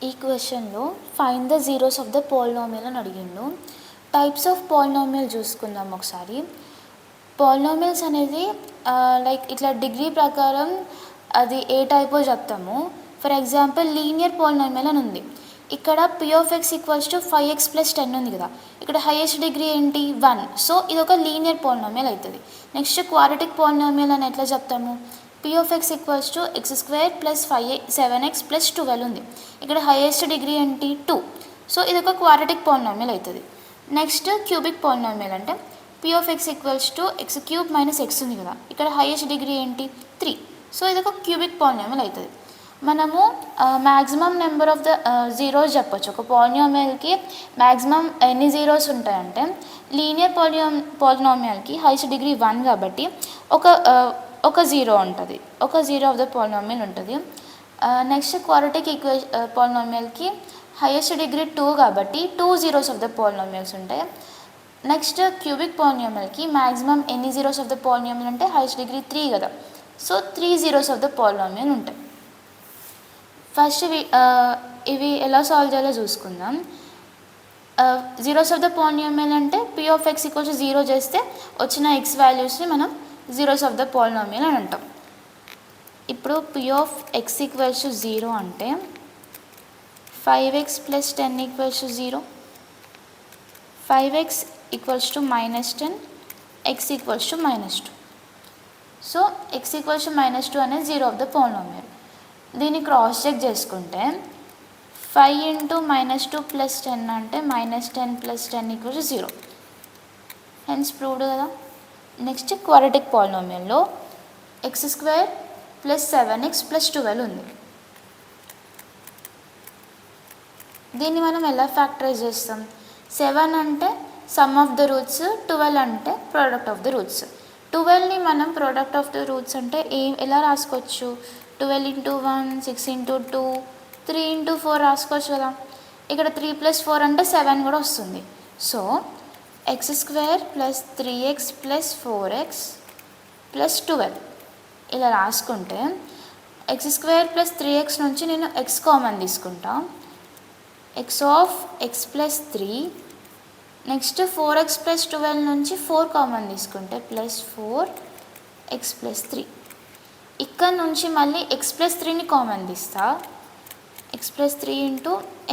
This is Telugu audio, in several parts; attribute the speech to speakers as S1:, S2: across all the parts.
S1: ఈ క్వశ్చన్లో find the zeros of the polynomial అని అడిగిండు. టైప్స్ ఆఫ్ పాలినామియల్ చూసుకుందాం ఒకసారి. పాలినామియల్స్ అనేది లైక్ ఇట్లా డిగ్రీ ప్రకారం అది ఏ టైపో చెప్తాము. ఫర్ ఎగ్జాంపుల్ లీనియర్ పాలినామియల్ అని ఉంది. ఇక్కడ p(x) = 5x + 10 ఉంది కదా, ఇక్కడ హైయెస్ట్ డిగ్రీ ఏంటి 1. సో ఇది ఒక లీనియర్ పాలినామియల్ అవుతుంది. నెక్స్ట్ క్వాడ్రాటిక్ పాలినామియల్ అని ఎట్లా చెప్తాము, p(x) = x² + 7x + 12 ఉంది. ఇక్కడ హైయెస్ట్ డిగ్రీ ఏంటి 2. సో ఇది ఒక క్వాడ్రాటిక్ పాలినామియల్ అవుతుంది. నెక్స్ట్ క్యూబిక్ పాలినామియల్ అంటే p(x) = x³ - x ఉంది కదా, ఇక్కడ హైయెస్ట్ డిగ్రీ ఏంటి 3. సో ఇది ఒక క్యూబిక్ పాలినామియల్ అవుతుంది. మనము maximum number of the zeros చెప్పొచ్చు. ఒక పాలినామియల్కి మ్యాక్సిమం ఎన్ని జీరోస్ ఉంటాయంటే, లీనియర్ పాలినామియల్కి హైయెస్ట్ డిగ్రీ 1 కాబట్టి ఒక జీరో ఉంటుంది, ఒక జీరో ఆఫ్ ద పాలినామియల్ ఉంటుంది. నెక్స్ట్ క్వాడ్రాటిక్ పాలినామియల్కి హైయెస్ట్ డిగ్రీ 2 కాబట్టి 2 జీరోస్ ఆఫ్ ద పాలినామియల్స్ ఉంటాయి. నెక్స్ట్ క్యూబిక్ పాలినామియల్కి మ్యాక్సిమం ఎన్ని జీరోస్ ఆఫ్ ద పాలినామియల్ అంటే హైయెస్ట్ డిగ్రీ 3 కదా, so 3 zeros of the polynomial ఉంటాయి. ఫస్ట్ ఇవి ఎలా సాల్వ్ చేయాలో చూసుకుందాం. జీరోస్ ఆఫ్ ద పాలినామియల్ అంటే p(x) = 0 చేస్తే వచ్చిన x వాల్యూస్ని మనం జీరోస్ ఆఫ్ ద పాలినామియల్ అని అంటాం. ఇప్పుడు p(x) = 0 అంటే 5x + 10 = 0, 5x = -10, x = -2. So x = -2 అనేది జీరో ఆఫ్ ద పాలినామియల్. దీన్ని క్రాస్ చెక్ చేసుకుంటే 5 × -2 + 10 అంటే -10 + 10 = 0. హెన్స్ ప్రూవ్డ్ కదా. నెక్స్ట్ క్వాడ్రాటిక్ పాలినామియల్లో x² + 7x + 12 ఉంది. దీన్ని మనం ఎలా ఫ్యాక్టరైజ్ చేస్తాం, 7 అంటే సమ్ ఆఫ్ ద రూట్స్, 12 అంటే ప్రోడక్ట్ ఆఫ్ ద రూట్స్. 12ని మనం ప్రోడక్ట్ ఆఫ్ ద రూట్స్ అంటే ఎలా రాసుకోవచ్చు, 12 × 1 6 × 2 3 × 4 రాసుకోవచ్చు కదా. ఇక్కడ 3 + 4 అంటే 7 కూడా వస్తుంది. సో x² + 3x + 4x + 12 ఇలా రాసుకుంటే x² + 3x నుంచి నేను x కామన్ తీసుకుంటా, x + 3. నెక్స్ట్ 4x + 12 నుంచి 4 కామన్ తీసుకుంటే +4x + 3. ఇక్కడ నుంచి మళ్ళీ x + 3ని కామన్ తీస్తా, x + 3 ×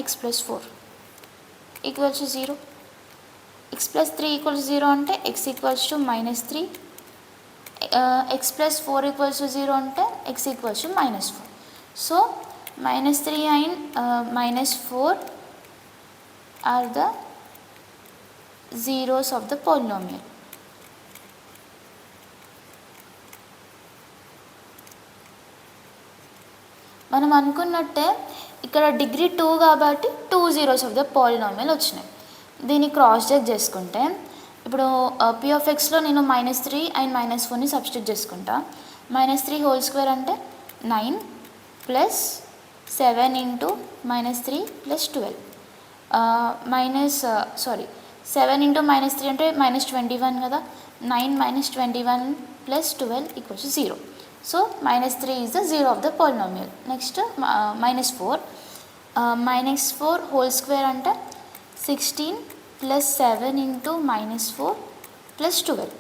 S1: x + 4 = 0. x + 3 = 0 అంటే x = -3, x + 4 = 0 అంటే x = -4. So -3 and -4 are the zeros of the polynomial. మనం అనుకున్నట్టే ఇక్కడ డిగ్రీ 2 కాబట్టి 2 జీరోస్ ఆఫ్ ద పాలినామియల్ వచ్చినాయి. దీన్ని క్రాస్ చెక్ చేసుకుంటే ఇప్పుడు p(x)లో నేను -3 and -4ని సబ్స్టిట్యూట్ చేసుకుంటా. -3² అంటే 9 + 7 × -3 + 12 7 × -3 అంటే -21 కదా, 9 - 21 + 12 = 0. So -3 is the zero of the polynomial. Next -4 -4² అంటే 16 + 7 × -4 + 12.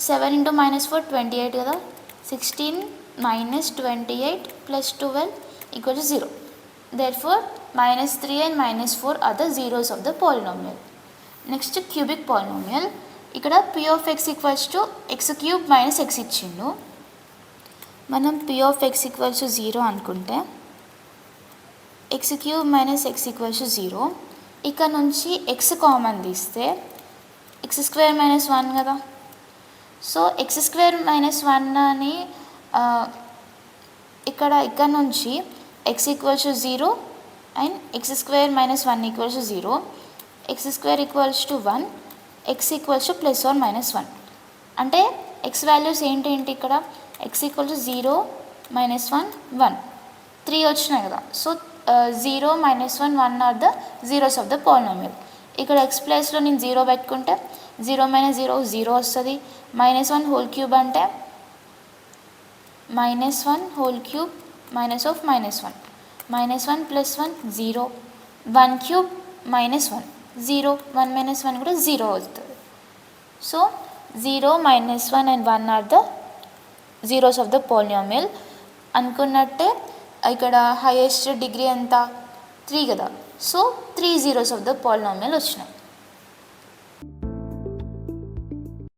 S1: 7 × -4 28 కదా, 16 - 28 + 12 = 0. Therefore -3 and -4 are the zeros of the polynomial. Next cubic polynomial. ఇక్కడ p(x) = x³ - x ఇచ్చిండు. మనం p(x) = 0 అనుకుంటే x³ - x = 0. ఇక్కడ నుంచి x కామన్ తీస్తే x² - 1 కదా. సో x² - 1 అని ఇక్కడ నుంచి x = 0 and x² - 1 = 0, x² = 1, x = +or -1. అంటే x వాల్యూస్ ఏంటి ఇక్కడ x = 0 - 1 1 3 వచ్చినాయి కదా. So 0 - 1 1 are the zeros of the polynomial. ఇక్కడ x ప్లేస్లో నేను 0 పెట్టుకుంటే 0 - 0 0 వస్తుంది. -1³ అంటే -1³ - of -1. -1 + 1 0, 1 cube -1 0, 1 - 1 కూడా 0 అవుతుంది. So 0, -1 and 1 are the zeros of the polynomial. అనుకున్నట్టే ఇక్కడ హైయెస్ట్ డిగ్రీ ఎంత 3 కదా, so 3 zeros of the polynomial వచ్చినాయి.